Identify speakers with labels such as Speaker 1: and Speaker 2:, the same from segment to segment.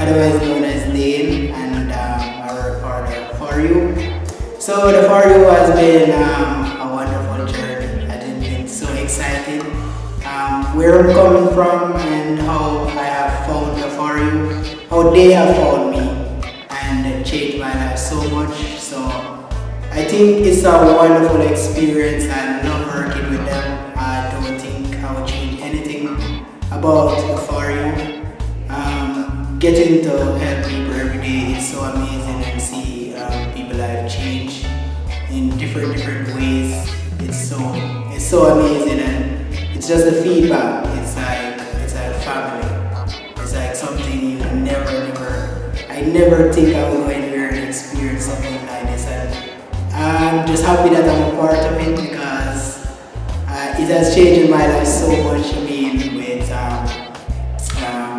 Speaker 1: otherwise known as Dane, and our partner For You. So the For You has been a wonderful journey. It has been so exciting. Where I'm coming from and how I have found the For You, how they have found me, and it changed my life so much. So I think it's a wonderful experience. I love working with them. I don't think I would change anything about the For You. Getting to help people every day is so amazing, and see people life change in different ways. It's so amazing, and it's just the feedback. It's like family. It's like something you I never think I would go anywhere and experience something like this, and I'm just happy that I'm a part of it, because it has changed my life so much. I mean, with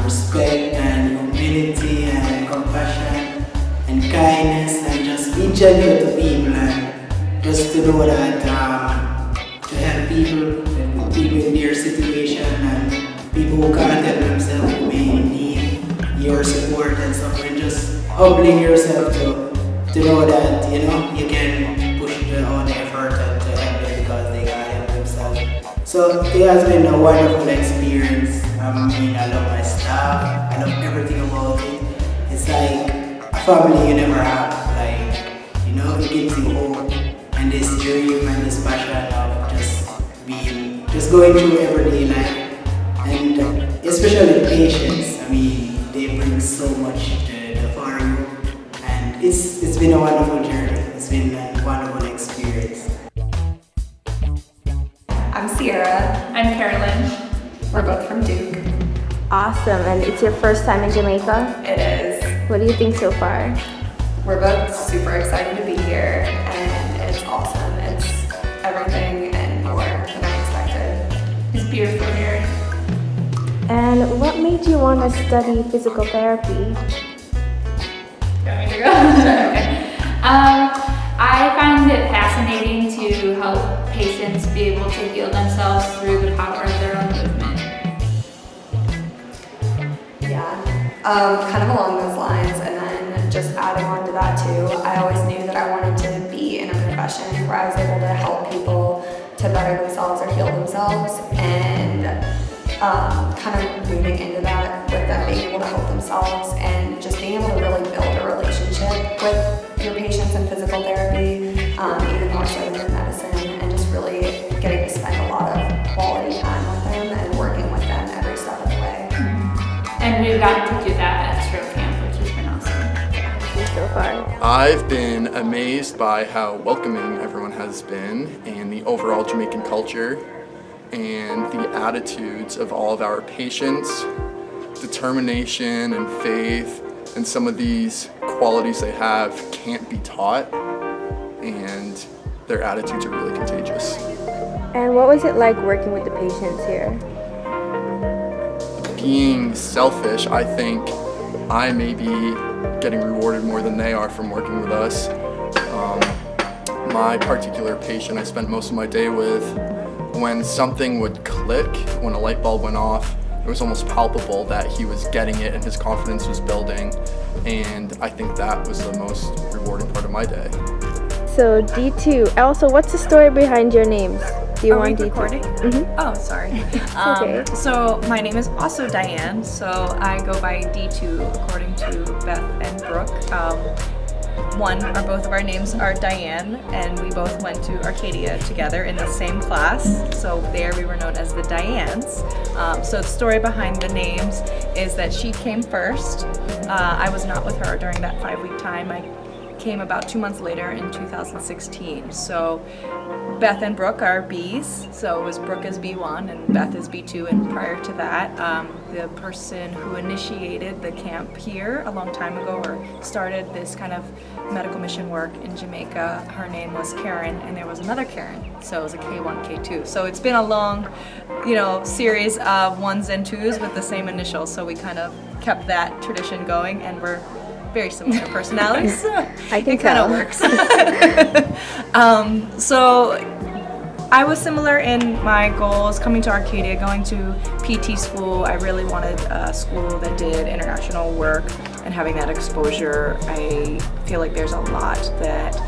Speaker 1: respect and humility and compassion and kindness, and just be gentle to people, and just to know that to help people in their situation, and people who can't help themselves, who may need your support and stuff, and just humbling yourself to know that you can push all the effort and to help them, because they can't help themselves. So it has been a wonderful experience. I love my staff. I love everything about it. It's like a family you never have. Like, it gives you hope and this dream and this passion of just going through everyday life, and especially patience. I mean, they bring so much to the For You, and it's been a wonderful journey. It's been a wonderful experience.
Speaker 2: I'm Sierra.
Speaker 3: I'm Carolyn.
Speaker 2: We're both from Duke.
Speaker 4: Awesome, and it's your first time in Jamaica?
Speaker 2: It is.
Speaker 4: What do you think so far?
Speaker 2: We're both super excited to be here, and it's awesome. It's everything and more than I expected.
Speaker 3: It's beautiful here.
Speaker 4: And what made you want to study physical therapy?
Speaker 3: You want me to go? Okay. I find it fascinating to help patients be able to heal themselves through the power of their own movement.
Speaker 2: Yeah, kind of along those lines, and then just adding on to that too, I always knew that I wanted to be in a profession where I was able to help people to better themselves or heal themselves, and kind of moving into that with them being able to help themselves, and just being able to really build a relationship with your patients in physical therapy, even more so than in medicine, and just really getting to spend a lot of quality time with them and working with them every step of the way.
Speaker 3: And we've gotten to do that at Stroke Camp, which has been awesome.
Speaker 4: So far.
Speaker 5: I've been amazed by how welcoming everyone has been, and the overall Jamaican culture, and the attitudes of all of our patients, determination and faith, and some of these qualities they have can't be taught, and their attitudes are really contagious.
Speaker 4: And what was it like working with the patients here?
Speaker 5: Being selfish, I think I may be getting rewarded more than they are from working with us. My particular patient I spent most of my day with, when something would click, when a light bulb went off, it was almost palpable that he was getting it and his confidence was building, and I think that was the most rewarding part of my day.
Speaker 4: So D2, also what's the story behind your names? Do you
Speaker 6: Are
Speaker 4: want
Speaker 6: we
Speaker 4: D2?
Speaker 6: recording?
Speaker 4: Mm-hmm.
Speaker 6: Oh, sorry.
Speaker 4: Okay.
Speaker 6: So my name is also Diane, so I go by D2 according to Beth and Brooke. One or both of our names are Diane, and we both went to Arcadia together in the same class, so there we were known as the Dianes. So the story behind the names is that she came first. I was not with her during that 5-week time. I came about 2 months later in 2016. So Beth and Brooke are Bs, so it was Brooke as B1 and Beth as B2, and prior to that, the person who initiated the camp here a long time ago, or started this kind of medical mission work in Jamaica, her name was Karen, and there was another Karen, so it was a K1, K2. So it's been a long, series of 1s and 2s with the same initials, so we kind of kept that tradition going, and we're very similar personalities.
Speaker 4: I can
Speaker 6: it kind of works. So I was similar in my goals coming to Arcadia, going to PT school. I really wanted a school that did international work, and having that exposure, I feel like there's a lot that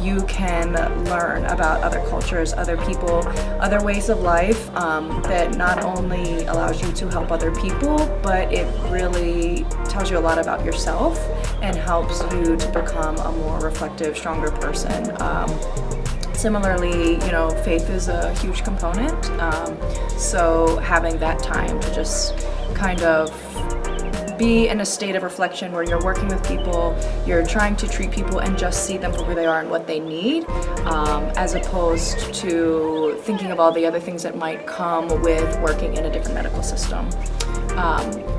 Speaker 6: you can learn about other cultures, other people, other ways of life that not only allows you to help other people, but it really tells you a lot about yourself and helps you to become a more reflective, stronger person. Similarly, you know, faith is a huge component. So having that time to just kind of be in a state of reflection where you're working with people, you're trying to treat people and just see them for who they are and what they need, as opposed to thinking of all the other things that might come with working in a different medical system.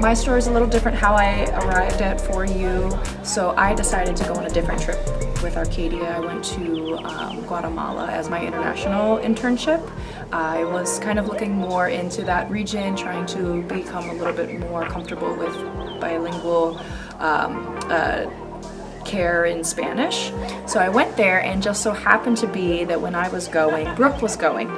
Speaker 6: My story is a little different how I arrived at 4U. So I decided to go on a different trip with Arcadia. I went to Guatemala as my international internship. I was kind of looking more into that region, trying to become a little bit more comfortable with bilingual care in Spanish. So I went there, and just so happened to be that when I was going, Brooke was going.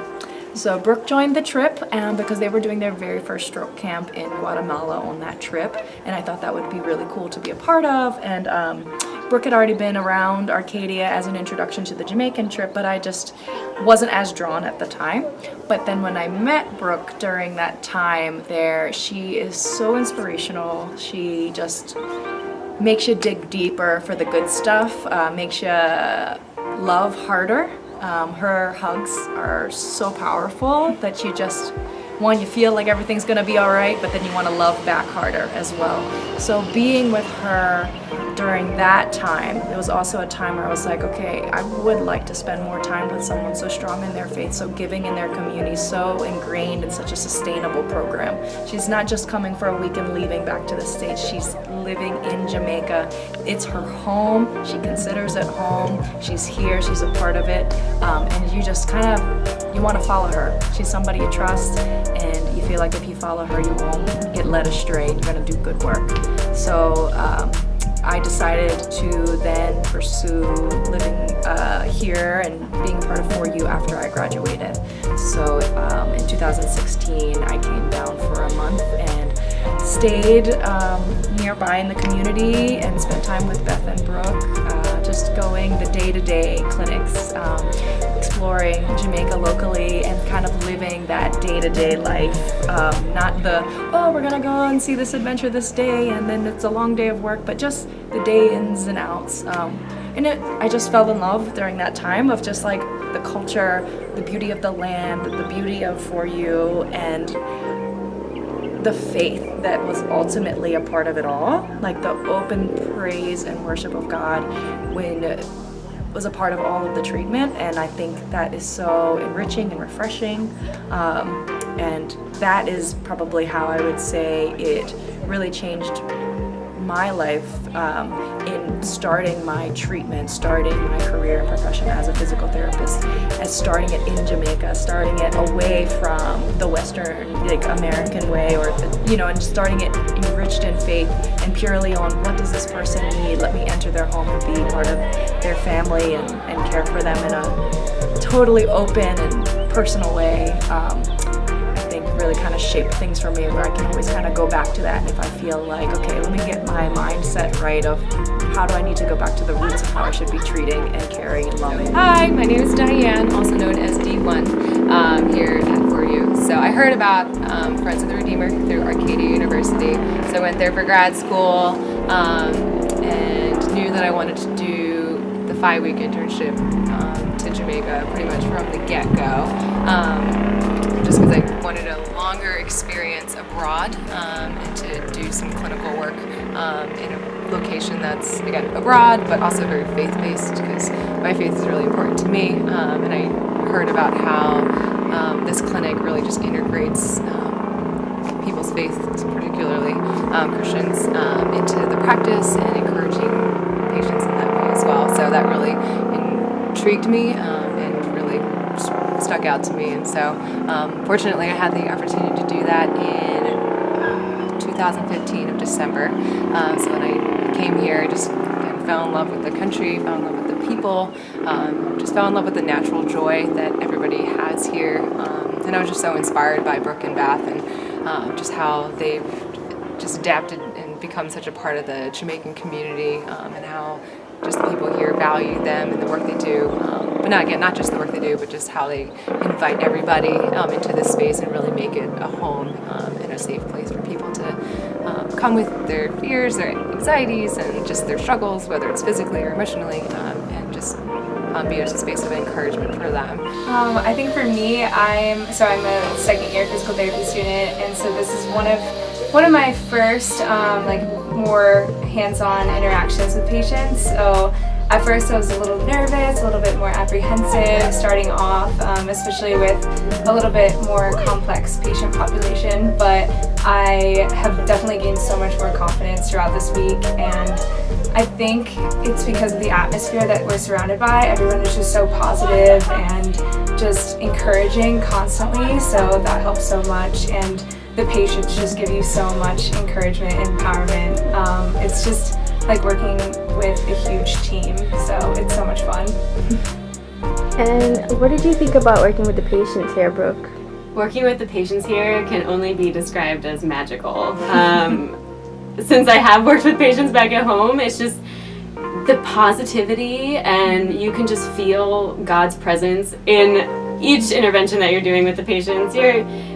Speaker 6: So Brooke joined the trip because they were doing their very first stroke camp in Guatemala on that trip, and I thought that would be really cool to be a part of. And Brooke had already been around Arcadia as an introduction to the Jamaican trip, but I just wasn't as drawn at the time. But then when I met Brooke during that time there, she is so inspirational. She just makes you dig deeper for the good stuff, makes you love harder. Her hugs are so powerful that you just, one, you feel like everything's gonna be all right, but then you want to love back harder as well. So being with her during that time, it was also a time where I was like, okay, I would like to spend more time with someone so strong in their faith, so giving in their community, so ingrained in such a sustainable program. She's not just coming for a week and leaving back to the States, she's living in Jamaica. It's her home, she considers it home, she's here, she's a part of it, and you just kind of, you want to follow her. She's somebody you trust, and you feel like if you follow her, you won't get led astray, you're gonna do good work. So I decided to then pursue living here and being part of 4U after I graduated. So in 2016, I came down for a month and stayed nearby in the community and spent time with Beth and Brooke, just going the day-to-day clinics, exploring Jamaica locally and kind of living that day-to-day life, not the, oh, we're gonna go and see this adventure this day and then it's a long day of work, but just the day ins and outs. And I just fell in love during that time of just like the culture, the beauty of the land, the beauty of 4U, and the faith that was ultimately a part of it all, like the open praise and worship of God when it was a part of all of the treatment. And I think that is so enriching and refreshing, and that is probably how I would say it really changed my life in starting my treatment, starting my career and profession as a physical therapist, as starting it in Jamaica, starting it away from the Western, like American way, or and starting it enriched in faith and purely on what does this person need. Let me enter their home and be part of their family and care for them in a totally open and personal way. Really kind of shaped things for me where I can always kind of go back to that, and if I feel like, okay, let me get my mindset right of how do I need to go back to the roots of how I should be treating and caring and loving.
Speaker 7: Hi, my name is Diane, also known as D1, here at 4U. So I heard about Friends of the Redeemer through Arcadia University, so I went there for grad school and knew that I wanted to do the 5-week internship to Jamaica pretty much from the get-go. Just because I wanted a longer experience abroad and to do some clinical work in a location that's, again, abroad, but also very faith-based, because my faith is really important to me. And I heard about how this clinic really just integrates people's faith, particularly Christians, into the practice and encouraging patients in that way as well. So that really intrigued me and really stuck out to me, and so fortunately I had the opportunity to do that in 2015 of December. So when I came here, I just fell in love with the country, fell in love with the people, just fell in love with the natural joy that everybody has here, and I was just so inspired by Brooke and Beth and just how they've just adapted and and become such a part of the Jamaican community, and how just the people here value them and the work they do. But not just the work they do, but just how they invite everybody into this space and really make it a home and a safe place for people to come with their fears, their anxieties, and just their struggles, whether it's physically or emotionally, and just be a space of encouragement for them.
Speaker 8: I think for me, I'm a second year physical therapy student, and so this is one of my first more hands-on interactions with patients. So at first I was a little nervous, a little bit more apprehensive starting off, especially with a little bit more complex patient population, but I have definitely gained so much more confidence throughout this week, and I think it's because of the atmosphere that we're surrounded by. Everyone is just so positive and just encouraging constantly, so that helps so much, and the patients just give you so much encouragement and empowerment. It's just like working with a huge team, so it's so much fun.
Speaker 4: And what did you think about working with the patients here, Brooke?
Speaker 9: Working with the patients here can only be described as magical. Since I have worked with patients back at home, it's just the positivity, and you can just feel God's presence in each intervention that you're doing with the patients.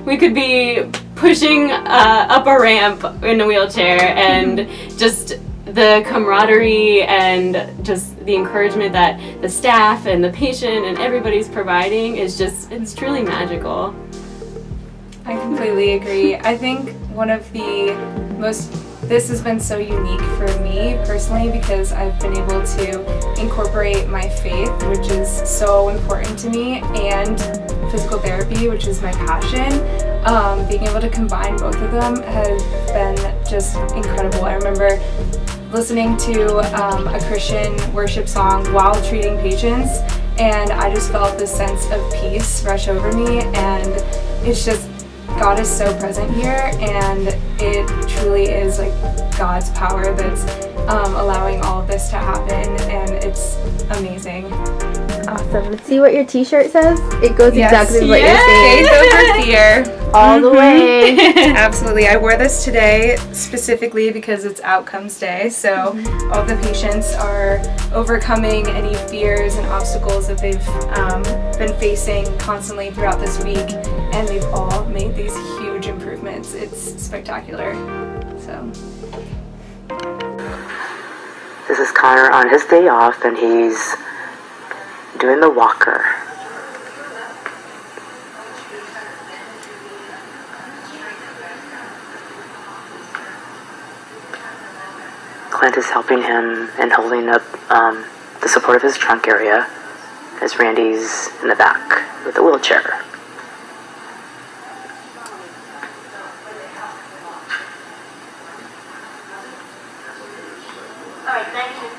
Speaker 9: We could be pushing up a ramp in a wheelchair, and just the camaraderie and just the encouragement that the staff and the patient and everybody's providing is it's truly magical.
Speaker 8: I completely agree. I think this has been so unique for me personally because I've been able to incorporate my faith, which is so important to me, and physical therapy, which is my passion. Being able to combine both of them has been just incredible. I remember listening to a Christian worship song while treating patients, and I just felt this sense of peace rush over me, and it's just, God is so present here, and it truly is like God's power that's allowing all of this to happen, and it's amazing.
Speaker 4: Awesome. Let's see what your t-shirt says. It goes exactly what you're saying.
Speaker 8: Faith over fear.
Speaker 4: All the way.
Speaker 8: Absolutely. I wore this today specifically because it's Outcomes Day, so all the patients are overcoming any fears and obstacles that they've been facing constantly throughout this week, and they've all made these huge improvements. It's spectacular. So.
Speaker 10: This is Connor on his day off, and he's doing the walker. Clint is helping him and holding up the support of his trunk area as Randy's in the back with the wheelchair.
Speaker 11: All right, thank you.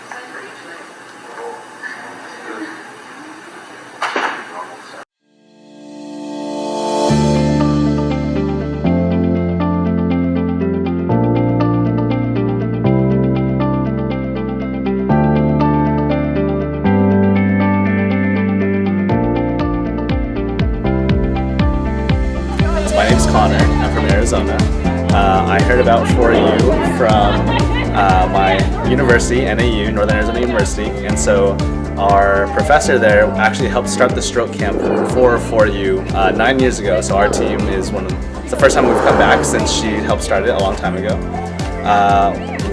Speaker 12: My name's Connor. I'm from Arizona. I heard about 4U from my university, NAU, Northern Arizona University, and so our professor there actually helped start the stroke camp for 4U 9 years ago. So our team is it's the first time we've come back since she helped start it a long time ago.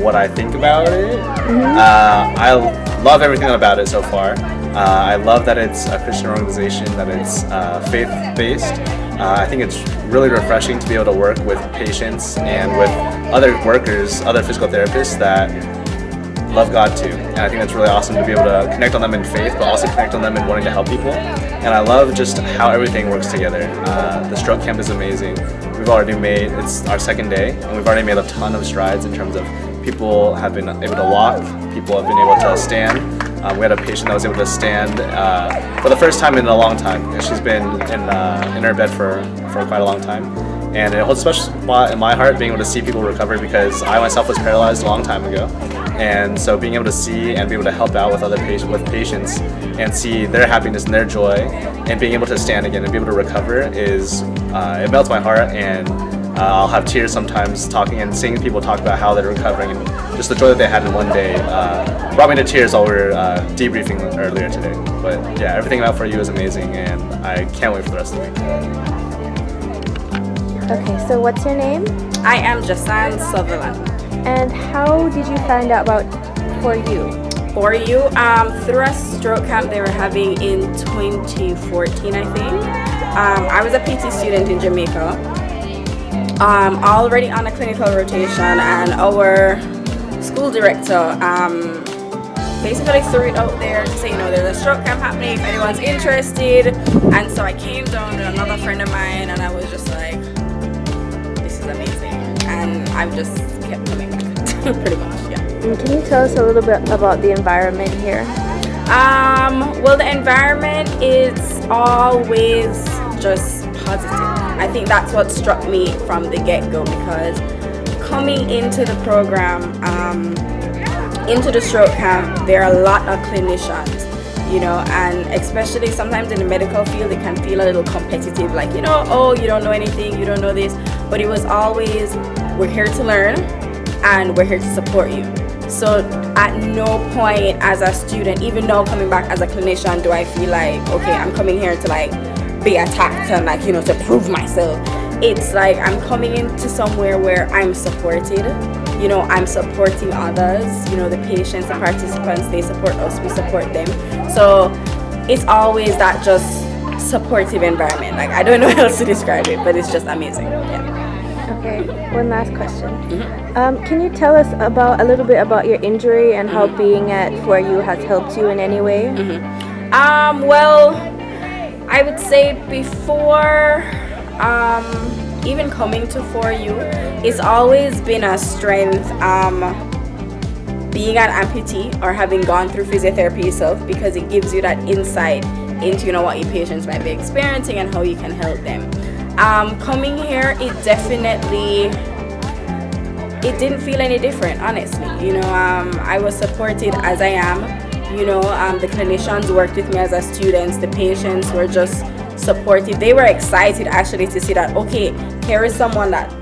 Speaker 12: What I think about it, I love everything about it so far. I love that it's a Christian organization, that it's faith-based. I think it's really refreshing to be able to work with patients and with other workers, other physical therapists that love God too. And I think that's really awesome to be able to connect on them in faith, but also connect on them in wanting to help people. And I love just how everything works together. The stroke camp is amazing. It's our second day, and we've already made a ton of strides in terms of people have been able to walk, people have been able to stand. We had a patient that was able to stand for the first time in a long time. And she's been in her bed for quite a long time. And it holds a special spot in my heart being able to see people recover, because I myself was paralyzed a long time ago. And so being able to see and be able to help out with other patients and see their happiness and their joy and being able to stand again and be able to recover it melts my heart, and I'll have tears sometimes talking and seeing people talk about how they're recovering and just the joy that they had in one day brought me to tears while we were debriefing earlier today. But yeah, everything about For You is amazing, and I can't wait for the rest of the week.
Speaker 4: Okay, so what's your name?
Speaker 11: I am Jasan Sutherland.
Speaker 4: And how did you find out about For You?
Speaker 11: For You, through a stroke camp they were having in 2014, I think. I was a PT student in Jamaica, already on a clinical rotation, and our school director basically threw it out there to say, there's a stroke camp happening if anyone's interested. And so I came down with another friend of mine, and I was just like, this is amazing, and I've just kept coming back. Pretty much, yeah.
Speaker 4: And can you tell us a little bit about the environment here?
Speaker 11: Well, the environment is always just positive. I think that's what struck me from the get-go, because coming into the program, into the stroke camp, there are a lot of clinicians, and especially sometimes in the medical field, it can feel a little competitive, like, oh, you don't know anything, you don't know this, but it was always, we're here to learn, and we're here to support you. So at no point as a student, even now coming back as a clinician, do I feel like, okay, I'm coming here to like be attacked and like, to prove myself. It's like I'm coming into somewhere where I'm supported, I'm supporting others, the patients, the participants, they support us, we support them. So it's always that just supportive environment. Like, I don't know how else to describe it, but it's just amazing. Yeah.
Speaker 4: Okay, one last question. Can you tell us a little bit about your injury and how being at For You has helped you in any way?
Speaker 11: Well, I would say before even coming to For You, it's always been a strength being an amputee or having gone through physiotherapy yourself, because it gives you that insight into what your patients might be experiencing and how you can help them. Coming here, it didn't feel any different, honestly. I was supported as I am. The clinicians worked with me as a student. The patients were just supportive. They were excited actually to see that, okay, here is someone that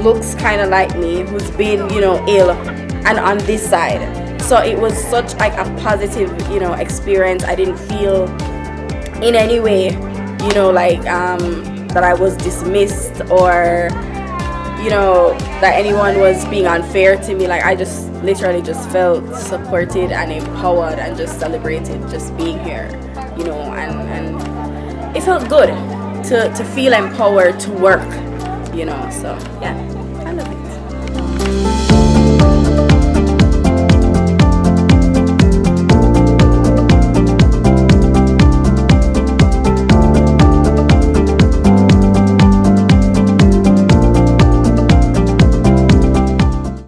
Speaker 11: looks kind of like me, who's been, ill and on this side. So it was such like a positive, experience. I didn't feel in any way, that I was dismissed or that anyone was being unfair to me. Like, I just literally just felt supported and empowered and just celebrated just being here, and it felt good to feel empowered to work, so yeah, I love it.